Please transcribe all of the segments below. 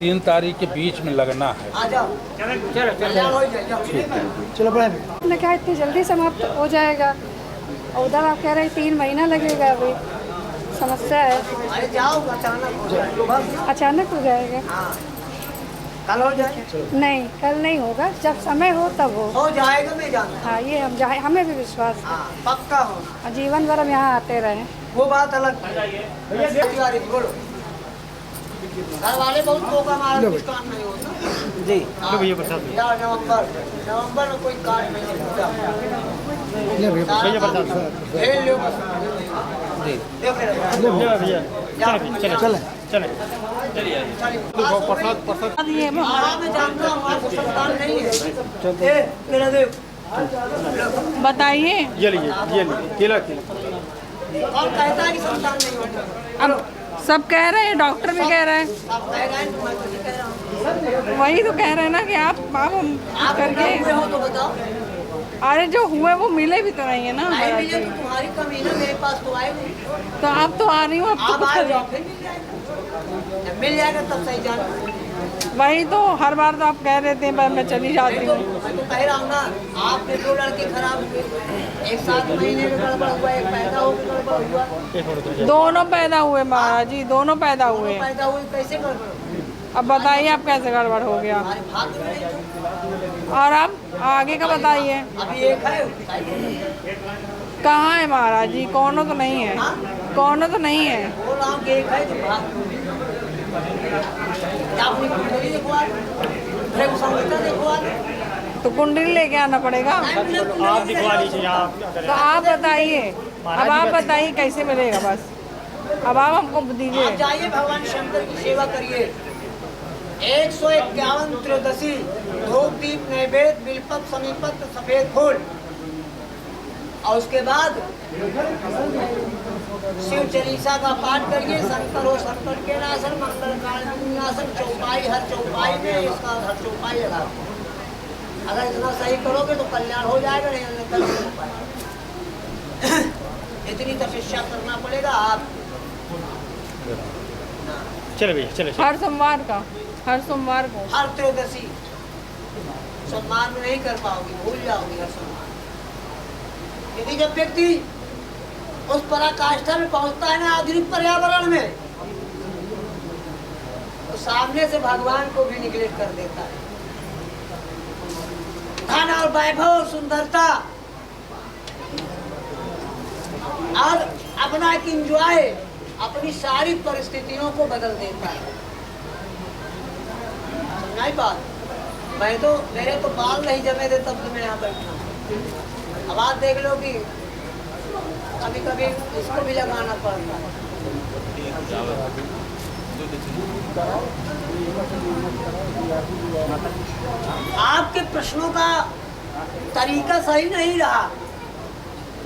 3 तारीख के बीच में लगना है। चलो बढ़े। हमने कहा इतनी जल्दी समाप्त हो जाएगा और उधर आप कह रहे हैं 3 महीना लगेगा। अभी समस्या है, अचानक हो जाएगा। कल हो जाए? नहीं, कल नहीं होगा, जब समय हो तब हो जाएगा, मैं जानता। हाँ, ये हम हमें भी विश्वास है। पक्का होना। जीवन भर हम यहाँ आते रहे। वो बात अलग। बोलो, घर वाले बहुत मौका मारे, कुछ काम नहीं होता जी। यार नवंबर में कोई कार्य नहीं होता। खेल लो बस जी। चले बताइए, ये केला और कहता है कि संतान नहीं होता। अब सब कह रहे हैं, डॉक्टर भी कह रहे हैं। आप कह रहे हैं तो मैं कुछ कह रहा हूँ। वही तो कह रहे हैं ना कि आप हम करके हुए हो तो बताओ। अरे जो हुए वो मिले भी तो नहीं है ना। नहीं मिले तो तुम्हारी कमी ना, मेरे पास तो आए नहीं। तो आप तो आ रही हो, अब तो आप कुछ आए जाओ, फिर मिल जाएगा। जब मिल जाएगा तब सही जान। वही तो हर बार तो आप कह रहे थे पर मैं चली जाती हूँ। मैं तो कह रहा हूँ ना, आपके 2 लड़के खराब हुए, एक 7 महीने में गड़बड़ हुआ, एक पैदा होकर गड़बड़ हुआ। दोनों पैदा हुए महाराज जी, दोनों पैदा हुए। पैदा हुए कैसे गड़बड़ हुआ? अब बताइए आप कैसे गड़बड़ हो गया। हमारे भाग्य में नहीं था। और अब आगे का बताइए। अभी एक है, कहाँ है महाराज जी, कौनों तो नहीं है, कौनों तो नहीं है। बोल रहा हूँ कि एक है जो भाग्य में। क्या अपनी कुंडली दिखवा दो, प्रेम संहिता दिखवा दो। तो कुंडली लेके आना पड़ेगा। आप दिखवा लीजिए। तो आप बताइए, अब आप बताइए कैसे मिलेगा। बस अब आप हमको दीजिए। आप जाइए भगवान शंकर की सेवा करिए। 151 त्रयोदशी धूप दीप नैवेद्य बिलपत्र समीपत्र सफेद फूल, और उसके बाद शिव चालीसा का पाठ करिए। शंकर हो शंकर के नासन, मंगल काल नासन। चौपाई, हर चौपाई में इसका हर चौपाई लगा। अगर इतना सही करोगे तो कल्याण हो जाएगा, नहीं कल नहीं हो पाएगा। इतनी तपस्या करना पड़ेगा आप। चले भैया चले। हर सोमवार का, हर सोमवार को, हर त्रयोदशी सोमवार में नहीं कर पाओगी, भूल जाओगी हर सोमवार। क्योंकि जब व्यक्ति उस पराकाष्ठा में पहुंचता है ना, आधुनिक पर्यावरण में, तो सामने से भगवान को भी निगलेक्ट कर देता है। धन और वैभव और सुंदरता और अपना एक इंजॉय, अपनी सारी परिस्थितियों को बदल देता है। समझाई बात? मैं तो, मेरे तो बाल नहीं जमे थे तब तो मैं यहाँ बैठा हूँ। अब आप देख लो कि कभी कभी इसको भी लगाना पड़ता है। आपके प्रश्नों का तरीका सही नहीं रहा,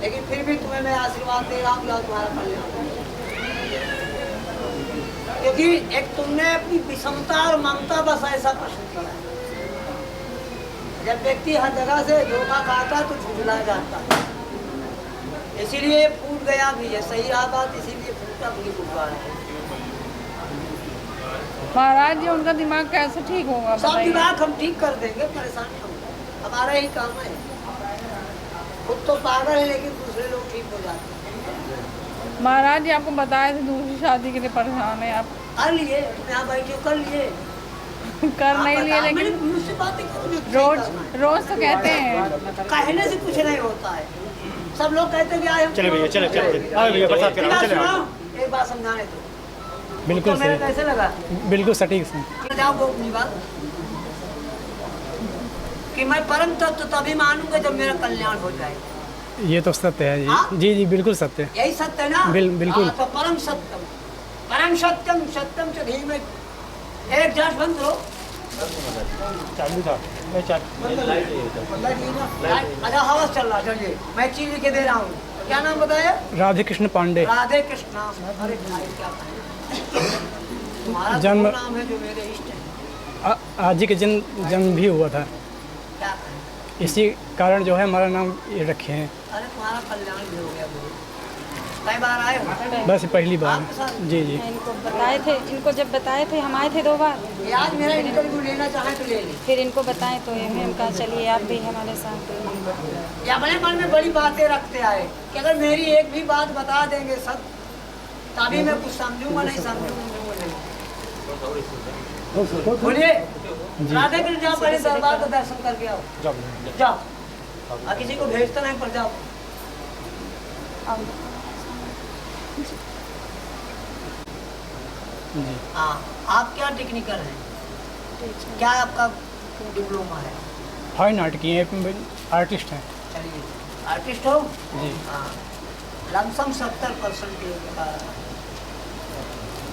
लेकिन फिर भी तुम्हें मैं आशीर्वाद दे रहा हूँ, तुम्हारा कल्याण। क्योंकि एक तुमने अपनी विषमता और ममता बस ऐसा प्रश्न किया। जब व्यक्ति हर जगह से धोखा खाता तो झुझला जाता है। इसीलिए फूट गया भी है, सही रहा बात, इसीलिए फूटा भी फूटा है। महाराज जी उनका दिमाग कैसे ठीक होगा सब बताइए। दिमाग हम ठीक कर देंगे, परेशानी हम, हमारा ही काम है। खुद तो पागल है लेकिन दूसरे लोग ठीक हो जाते हैं। महाराज जी आपको बताए थे दूसरी शादी के लिए परेशान है आप। कर लिए, तुम यहाँ बैठे हो, कर लिए। कर नहीं लिए, लेकिन मुझसे बातें करो, रोज तो कहते हैं। कहने से कुछ नहीं होता है। सब लोग कहते हैं कि आए चले भैया चले भैया बरसात चले। एक बात समझाने दो, बिल्कुल तो मेरा कैसे लगा? बिल्कुल सटीक से। जाओ वो अपनी बात कि मैं परम तत्व तभी मानूंगा जब मेरा कल्याण हो जाए। ये तो सत्य है जी। हाँ? जी जी बिल्कुल सत्य है। यही सत्य है ना? बिल्कुल। तो परम सत्यम, परम सत्यम, सत्यम च धीमहि। एक जांच बंद करो। चालू था मैं अच्छा हवा चल रहा, चलिए मैं चीज लिख के दे रहा हूँ। क्या नाम बताया? राधे कृष्ण पांडे। राधे कृष्ण। अरे भाई क्या तुम्हारा जन्म नाम है जो मेरे इष्ट है। आज ही के जन्म भी हुआ था, क्या? इसी कारण जो है हमारा नाम ये रखे हैं। अरे तुम्हारा कल्याण भी हो गया। कई बार आए हो? बस पहली बार। आपके साथ? जी जी। इनको जब बताए थे, हम आए थे 2 बार। ये आज मेरा इंटरव्यू लेना चाहें तो ले लें। फिर इनको बताएं तो हम कहा चलिए आप भी हमारे साथ। ये अपने मन में बड़ी बातें रखते आए कि अगर मेरी एक भी बात बता देंगे सब, तभी मैं कुछ समझूंगा, नहीं समझूंगा नहीं। बोलिए राधे कृष्ण। जाओ पहले दरबार का दर्शन करके आओ। जाओ और किसी को भेजता नहीं, पर जाओ। जी। हाँ, आप क्या टेक्निकल हैं? क्या आपका डिप्लोमा है? फाइन आर्ट की हैं, आर्टिस्ट हैं। चलिए आर्टिस्ट हो। जी। हाँ, लमसम 70% के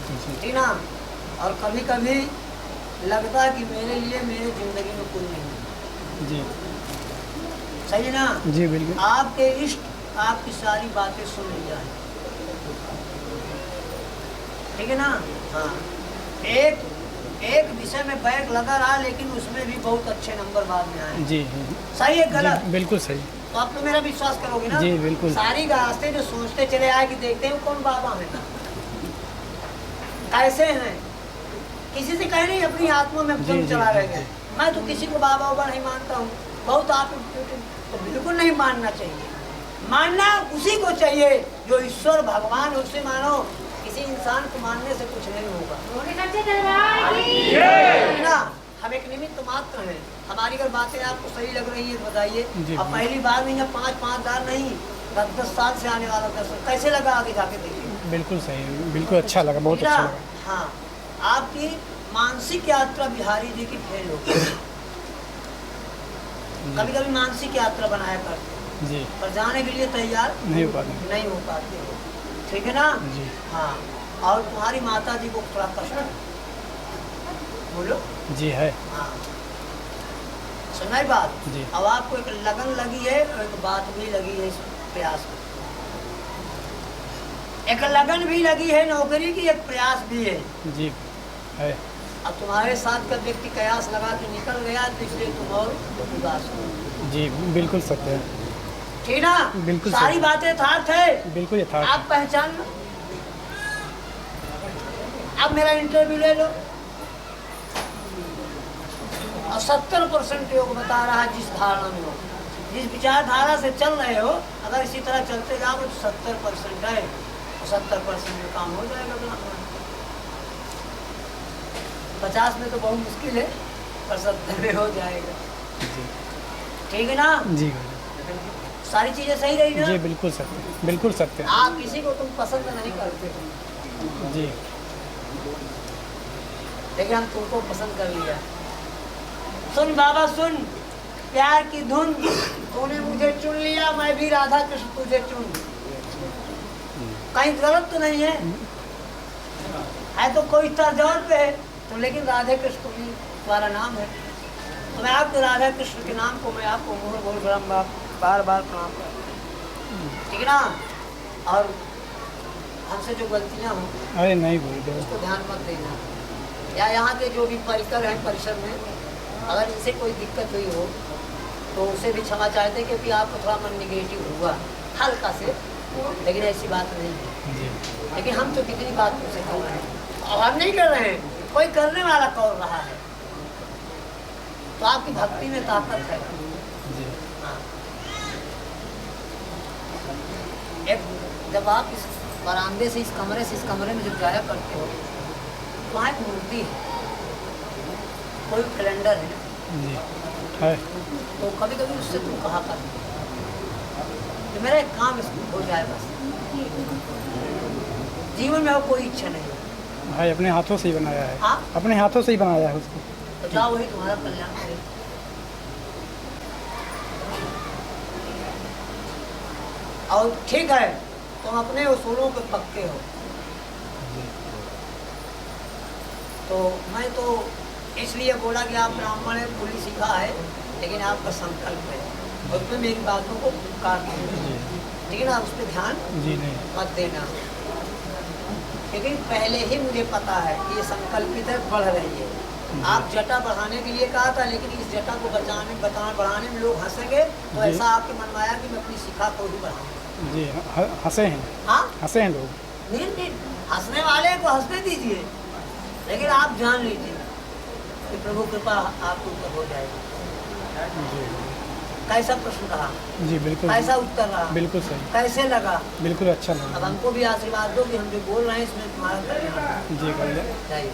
जी। ठीक ना। और कभी कभी लगता है कि मेरे लिए मेरी जिंदगी में कोई नहीं है। जी सही है ना। जी बिल्कुल। आपके इष्ट आपकी सारी बातें सुन लिया है, ठीक है ना। हाँ, एक विषय में बैक लगा रहा, लेकिन उसमें भी बहुत अच्छे नंबर बाद में आए। जी सही है गलत? जी, बिल्कुल सही। तो आप तो मेरा विश्वास करोगे ना। जी बिल्कुल। सारी रास्ते जो सोचते चले आए कि देखते हैं कौन बाबा है, कैसे हैं, किसी से कह नहीं, अपनी आत्मा में जी, चला जी, रह गए। मैं तो किसी को बाबा वाबा नहीं मानता हूँ, बहुत आप तो बिल्कुल नहीं मानना चाहिए। मानना उसी को चाहिए जो ईश्वर भगवान, उससे मानो। किसी इंसान को मानने से कुछ नहीं होगा ना। हम एक निमित्त मात्र हैं। हमारी अगर बातें आपको सही लग रही है तो बताइए। अब पहली बार नहीं है, 5 बार नहीं, 10 साल से आने वाला दर्शन कैसे लगा, आगे जाके देखिए। बिल्कुल सही, बिल्कुल अच्छा लगा, बहुत अच्छा लगा। हाँ, आपकी मानसिक यात्रा बिहारी जी की फेल हो गई। कभी कभी मानसिक यात्रा बनाया करते जी, पर जाने के लिए तैयार नहीं हो पाते। नहीं हो पाते हो, ठीक है ना। जी हाँ, और तुम्हारी माता जी को थोड़ा कष्ट है? बोलो। जी है। हाँ, सुनाई बात जी। अब आपको एक लगन लगी है और एक बात भी लगी है इस प्रयास में। एक लगन भी लगी है नौकरी की, एक प्रयास भी है। जी है। अब तुम्हारे साथ का व्यक्ति कयास लगा के निकल गया, तो इसलिए तुम और उदास हो। जी बिल्कुल सत्य है। ठीक ना। बिल्कुल सारी सही। बातें यथार्थ है, बिल्कुल यथार्थ। आप पहचान लो। अब मेरा इंटरव्यू ले लो और 70% योग बता रहा है। जिस धारणा में हो, जिस विचारधारा से चल रहे हो, अगर इसी तरह चलते जाओ तो 70% है, तो 70% में काम हो जाएगा अपना। 50 में तो बहुत मुश्किल है, पर 70 में हो जाएगा। जी ठीक है ना। जी सारी चीजें सही रही ना। जी बिल्कुल सत्य, बिल्कुल सत्य। आप किसी को तुम पसंद नहीं करते, जी लेकिन हम तुमको पसंद कर लिया। सुन बाबा सुन, प्यार की धुन, तूने मुझे चुन लिया, मैं भी राधा कृष्ण तुझे चुन। कहीं गलत तो नहीं है तो कोई तर्जोर पे है तो, लेकिन राधे कृष्ण तुम्हारा नाम है, तो मैं आपके राधा कृष्ण के नाम को मैं आपको मुहर बार बार प्रणाम कर, ठीक है ना। और हमसे जो गलतियाँ हों अरे नहीं बोल दो। उसको ध्यान मत देना, या यहाँ के जो भी परिकर हैं परिसर में, अगर इनसे कोई दिक्कत हुई हो तो उसे भी क्षमा चाहते हैं, क्योंकि आपको थोड़ा मन निगेटिव हुआ हल्का से, लेकिन ऐसी बात नहीं है। जी लेकिन हम तो कितनी बात तुमसे कर रहे हैं और हम नहीं कर रहे हैं, कोई करने वाला कर रहा है, तो आपकी भक्ति में ताकत है। जी हाँ। एक जब आप इस बरामदे से इस कमरे में जब जाया करते हो, वहाँ एक मूर्ति है, कोई कैलेंडर है, जी है। तो कभी कभी उससे तुम कहा कर तो मेरा एक काम इसको हो जाए बस, जीवन में और कोई इच्छा नहीं है। भाई अपने हाथों से ही बनाया है। हाँ? अपने हाथों से ही बनाया है उसको। तो जाओ, वही तुम्हारा कल्याण करे। और ठीक है, तुम अपने उसूलों पे पक्के हो, तो मैं तो इसलिए बोला कि आप ब्राह्मण है, पूरी सीखा है, लेकिन आपका संकल्प है, और उसमें मेरी बातों को काट दो, ठीक है ना। उस पर ध्यान जी नहीं। मत देना, क्योंकि पहले ही मुझे पता है कि ये संकल्पित है, बढ़ रही है। आप जटा बढ़ाने के लिए कहा था, लेकिन इस जटा को बढ़ाने में लोग हंसेंगे, तो ऐसा आपके मन में आया कि मैं अपनी शिखा को ही बढ़ाऊँ। जी हंसे हैं, हाँ हंसे हैं लोग। नहीं, हंसने वाले को हंसने दीजिए, लेकिन आप जान लीजिए कि प्रभु कृपा आपके ऊपर हो जाएगी। जी कैसा प्रश्न रहा, जी बिल्कुल, कैसा उत्तर रहा, बिल्कुल सही, कैसे लगा? बिल्कुल अच्छा अब लगा। हमको भी आशीर्वाद दो कि हम जो बोल रहे हैं इसमें तुम्हारा कल्याण हो। जी कल्याण। जाइए।